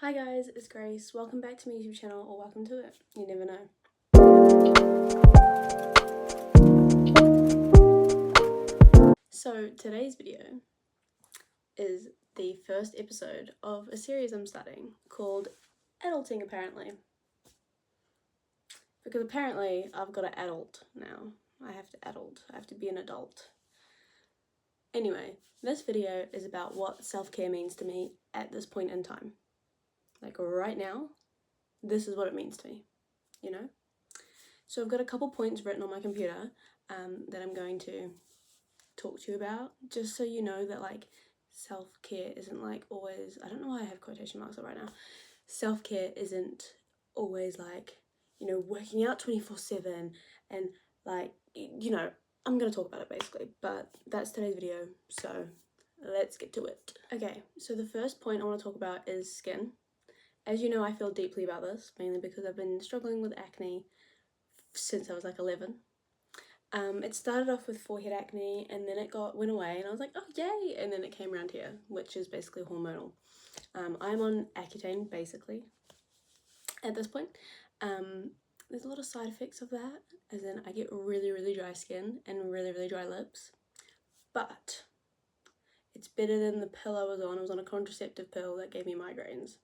Hi guys, it's Grace. Welcome back to my YouTube channel, or welcome to it. You never know. So today's video is the first episode of a series I'm starting called Adulting Apparently. Because apparently I've got to adult now. I have to be an adult. Anyway, this video is about what self-care means to me at this point in time. Like right now, this is what it means to me, you know? So I've got a couple points written on my computer that I'm going to talk to you about, just so you know that like self-care isn't like always, I don't know why I have quotation marks up right now, self-care isn't always like, you know, working out 24/7 and like, you know, I'm gonna talk about it basically, but that's today's video, so let's get to it. Okay, so the first point I want to talk about is skin. As you know, I feel deeply about this, mainly because I've been struggling with acne since I was like 11. It started off with forehead acne and then it went away and I was like, oh yay, and then it came around here, which is basically hormonal. I'm on Accutane basically at this point. There's a lot of side effects of that, as in I get really dry skin and really dry lips, but it's better than the pill I was on. I was on a contraceptive pill that gave me migraines,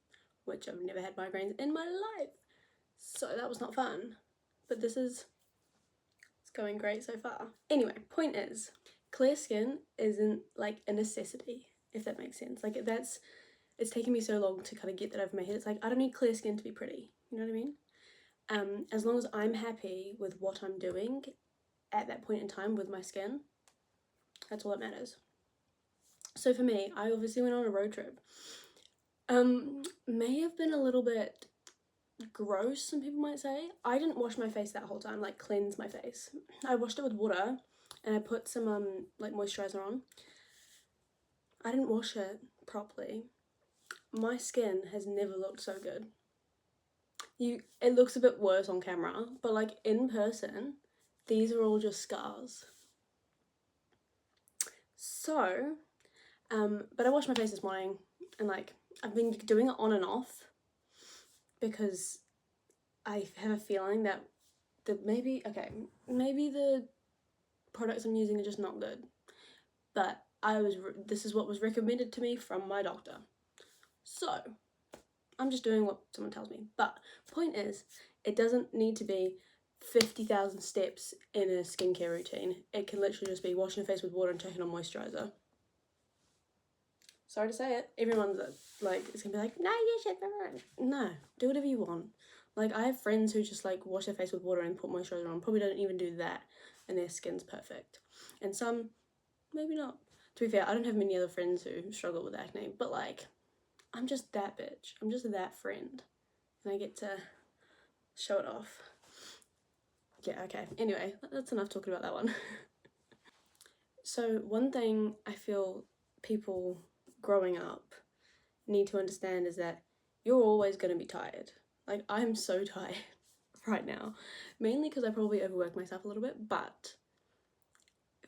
which I've never had migraines in my life, so that was not fun, but this is going great so far. Anyway, point is, clear skin isn't like a necessity, if that makes sense. Like it's taken me so long to kind of get that over my head. It's like, I don't need clear skin to be pretty, you know what I mean? As long as I'm happy with what I'm doing at that point in time with my skin, that's all that matters. So for me, I obviously went on a road trip. May have been a little bit gross, some people might say. I didn't wash my face that whole time, like cleanse my face. I washed it with water and I put some like moisturizer on. I didn't wash it properly. My skin has never looked so good. It looks a bit worse on camera, but like in person, these are all just scars. So, but I washed my face this morning and like I've been doing it on and off because I have a feeling that maybe the products I'm using are just not good, but this is what was recommended to me from my doctor, so I'm just doing what someone tells me. But point is, it doesn't need to be 50,000 steps in a skincare routine. It can literally just be washing your face with water and checking on moisturizer. Sorry to say it, everyone's like, it's gonna be like, no, you should. No, do whatever you want. Like, I have friends who just like wash their face with water and put moisturizer on, probably don't even do that, and their skin's perfect. And some, maybe not. To be fair, I don't have many other friends who struggle with acne, but like, I'm just that bitch. I'm just that friend. And I get to show it off. Yeah, okay. Anyway, that's enough talking about that one. So one thing I feel people growing up need to understand is that you're always going to be tired. Like, I'm so tired right now, mainly because I probably overwork myself a little bit, but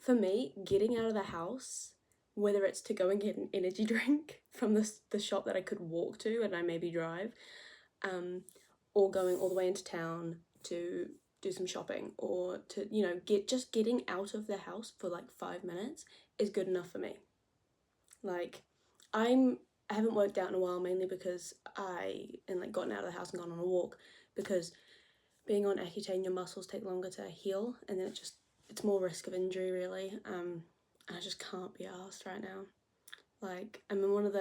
for me, getting out of the house, whether it's to go and get an energy drink from the shop that I could walk to and I maybe drive, or going all the way into town to do some shopping, or to, you know, getting out of the house for like 5 minutes is good enough for me. Like, I haven't worked out in a while, mainly because gotten out of the house and gone on a walk, because being on Accutane, your muscles take longer to heal, and then it's more risk of injury really. And I just can't be arsed right now. Like, I'm in one of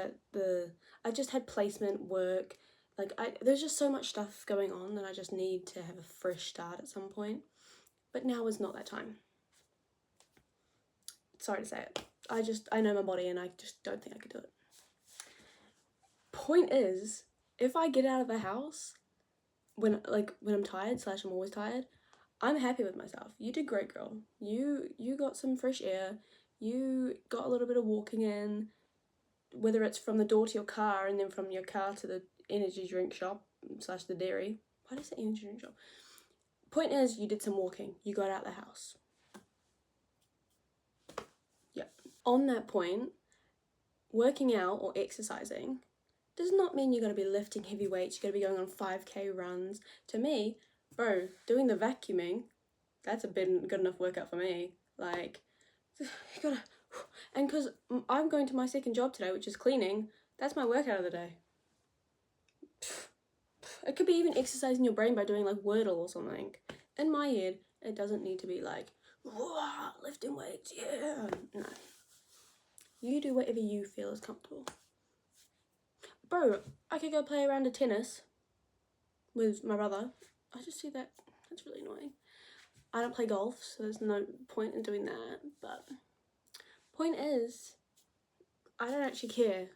I just had placement work. Like, there's just so much stuff going on that I just need to have a fresh start at some point. But now is not that time. Sorry to say it. I know my body and I just don't think I could do it. Point is, if I get out of the house when I'm tired / I'm always tired, I'm happy with myself. You did great, girl. You got some fresh air. You got a little bit of walking in, whether it's from the door to your car and then from your car to the energy drink shop / the dairy. Why did I say energy drink shop? Point is, you did some walking. You got out of the house. Yeah. On that point, working out or exercising does not mean you gotta be lifting heavy weights, you gotta be going on 5K runs. To me, bro, doing the vacuuming, that's a bit good enough workout for me. Like, you gotta, and because I'm going to my second job today, which is cleaning, that's my workout of the day. It could be even exercising your brain by doing like Wordle or something. In my head, it doesn't need to be like, lifting weights, yeah. No. You do whatever you feel is comfortable. Bro, I could go play a round of tennis with my brother. I just see that. That's really annoying. I don't play golf, so there's no point in doing that. But point is, I don't actually care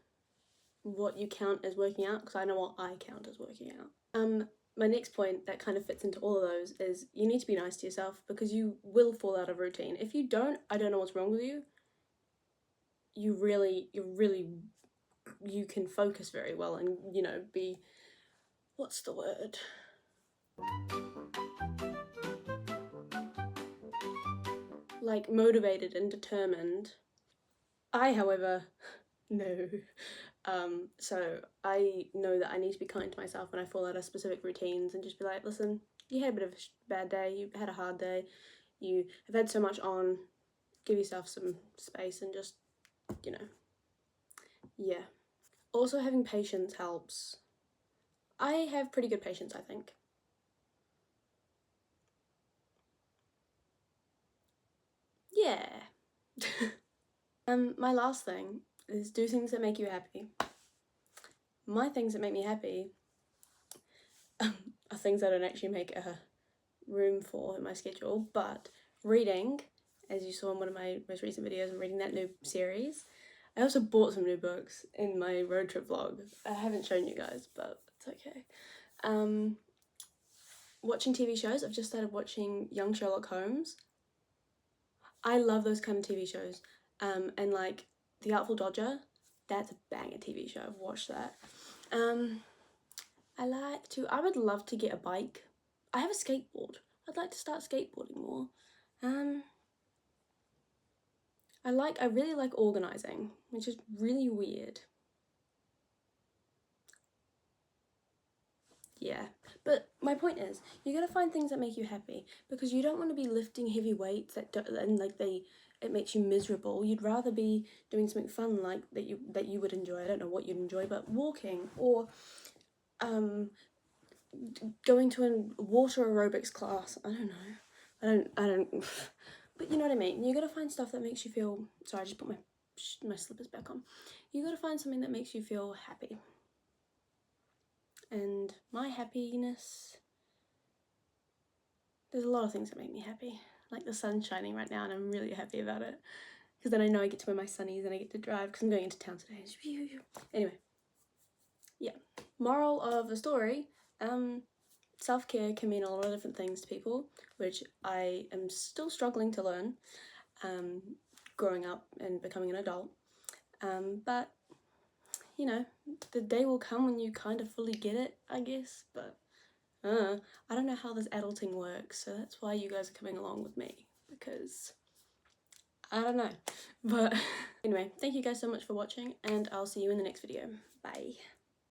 what you count as working out, because I know what I count as working out. My next point that kind of fits into all of those is you need to be nice to yourself, because you will fall out of routine. If you don't, I don't know what's wrong with you. You can focus very well and, you know, be, what's the word? Like motivated and determined. I, however, no. So I know that I need to be kind to myself when I fall out of specific routines and just be like, listen, you had a bit of a bad day, you had a hard day, you have had so much on, give yourself some space and just, you know, yeah. Also, having patience helps. I have pretty good patience, I think. Yeah. My last thing is do things that make you happy. My things that make me happy are things I don't actually make a room for in my schedule, but reading, as you saw in one of my most recent videos, I'm reading that new series. I also bought some new books in my road trip vlog. I haven't shown you guys, but it's okay. Watching TV shows, I've just started watching Young Sherlock Holmes. I love those kind of TV shows. And like The Artful Dodger, that's a banger TV show. I've watched that. I would love to get a bike. I have a skateboard. I'd like to start skateboarding more. I really like organising, which is really weird. Yeah, but my point is, you gotta find things that make you happy, because you don't want to be lifting heavy weights it makes you miserable. You'd rather be doing something fun like that you would enjoy. I don't know what you'd enjoy, but walking or going to a water aerobics class. I don't know. I don't. But you know what I mean. You gotta find stuff that makes you feel. Sorry, I just put my slippers back on. You gotta find something that makes you feel happy. And my happiness, there's a lot of things that make me happy. Like the sun's shining right now and I'm really happy about it. Because then I know I get to wear my sunnies and I get to drive, because I'm going into town today. Anyway, yeah. Moral of the story, self-care can mean a lot of different things to people, which I am still struggling to learn, growing up and becoming an adult. But you know, the day will come when you kind of fully get it, I guess, but I don't know how this adulting works, so that's why you guys are coming along with me, because I don't know. But anyway, thank you guys so much for watching, and I'll see you in the next video. Bye.